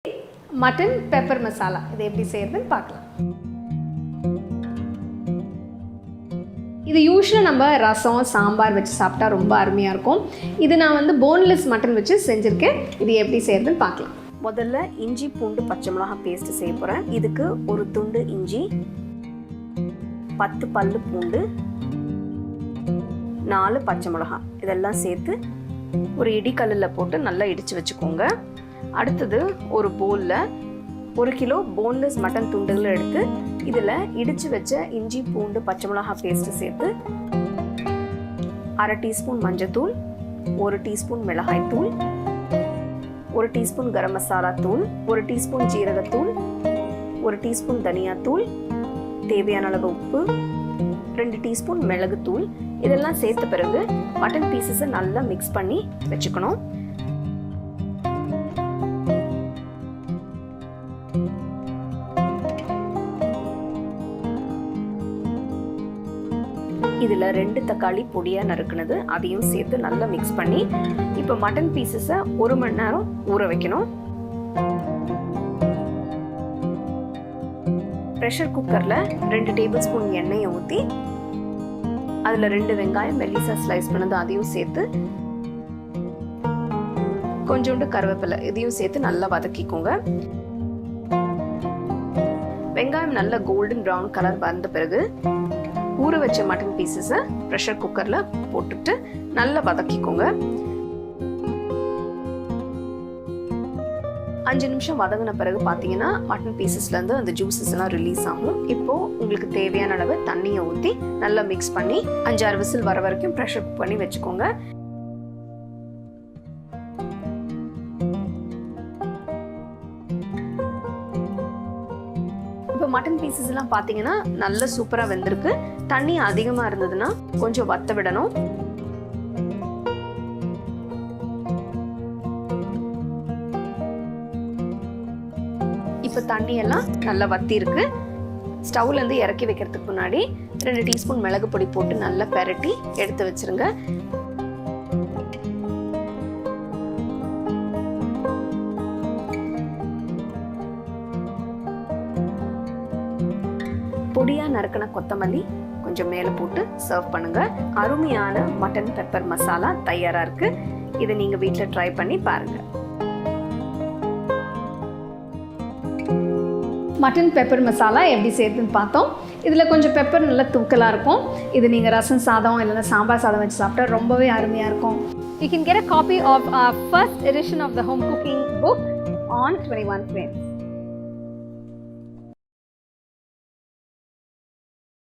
Mutton pepper masala இது எப்படி செய்யறதுன்னு பார்க்கலாம். இது யூஸ்வலாக நம்ம ரசம் சாம்பார் வச்சு சாப்பிட்டா ரொம்ப அருமையாக இருக்கும். இது நான் போன்லெஸ் மட்டன் வச்சு செஞ்சுருக்கேன். இது எப்படி செய்யறதுன்னு பார்க்கலாம். முதல்ல இஞ்சி பூண்டு பச்சை மிளகாய் பேஸ்ட் செய்ய போகிறேன். இதுக்கு ஒரு துண்டு இஞ்சி, 10 பல்லு பூண்டு, 4 பச்சை மிளகாய் இதெல்லாம் சேர்த்து ஒரு இடிக்கல்லில் போட்டு நல்லா இடித்து வச்சுக்கோங்க. அடுத்தது ஒரு பவுலில் 1 கிலோ போன்லெஸ் மட்டன் துண்டுகளை எடுத்து இதில் இடித்து வச்ச இஞ்சி பூண்டு பச்சை மிளகாய் பேஸ்ட்டு சேர்த்து 1/2 டீஸ்பூன் மஞ்சத்தூள், 1 டீஸ்பூன் மிளகாய் தூள், 1 டீஸ்பூன் கரம் மசாலா தூள், 1 டீஸ்பூன் ஜீரகத்தூள், 1 டீஸ்பூன் தனியாத்தூள், தேவையான அளவு உப்பு, 2 டீஸ்பூன் மிளகுத்தூள் இதெல்லாம் சேர்த்த பிறகு மட்டன் பீசஸை நல்லா மிக்ஸ் பண்ணி வச்சுக்கணும். இதில் 2 தக்காளி பொடியாக நறுக்குனது அதையும் சேர்த்து நல்லா மிக்ஸ் பண்ணி இப்போ மட்டன் பீசஸை 1 மணி நேரம் ஊற வைக்கணும். ப்ரெஷர் குக்கரில் 2 டேபிள் ஸ்பூன் எண்ணெயை ஊற்றி அதில் 2 வெங்காயம் மெல்லிசா ஸ்லைஸ் பண்ணது அதையும் சேர்த்து கொஞ்சோண்டு கருவேப்பிலை இதையும் சேர்த்து நல்லா வதக்கிக்கோங்க. வெங்காயம் நல்லா கோல்டன் ப்ரௌன் கலர் வந்த பிறகு ஊற வச்ச மட்டன் பீசஸை ப்ரெஷர் குக்கரில் போட்டுட்டு நல்லா வதக்கிக்கோங்க. 5 நிமிஷம் வதங்கின பிறகு பார்த்தீங்கன்னா மட்டன் பீசஸ்லேருந்து அந்த ஜூஸஸ் எல்லாம் ரிலீஸ் ஆகும். இப்போது உங்களுக்கு தேவையான அளவு தண்ணியை ஊற்றி நல்லா மிக்ஸ் பண்ணி 5-6 விசில் வர வரைக்கும் ப்ரெஷர் குக் பண்ணி வச்சுக்கோங்க. இப்போ மட்டன் பீசஸ் எல்லாம் பார்த்தீங்கன்னா நல்லா சூப்பராக வெந்திருக்கு. தண்ணி அதிகமாக இருந்ததுன்னா கொஞ்சம் வத்த விடணும். இப்போ தண்ணியெல்லாம் நல்லா வத்தி இருக்கு. ஸ்டவ்லேருந்து இறக்கி வைக்கிறதுக்கு முன்னாடி 2 டீஸ்பூன் மிளகு பொடி போட்டு நல்லா பெரட்டி எடுத்து வச்சிருங்க. பொடியாக நறுக்கின கொத்தமல்லி கொஞ்சம் மேலே போட்டு சர்வ் பண்ணுங்க. அருமையான மட்டன் பெப்பர் மசாலா தயாராக இருக்கு. இதை நீங்கள் வீட்டில் ட்ரை பண்ணி பாருங்க. மட்டன் பெப்பர் மசாலா எப்படி செய்யறதுன்னு பார்த்தோம். இதில் கொஞ்சம் பெப்பர் நல்லா தூக்கலாக இருக்கும். இது நீங்கள் ரசம் சாதம் இல்லைன்னா சாம்பார் சாதம் வச்சு சாப்பிட்டா ரொம்பவே அருமையாக இருக்கும். You can get a copy of our first edition of the home cooking book on 21 frames.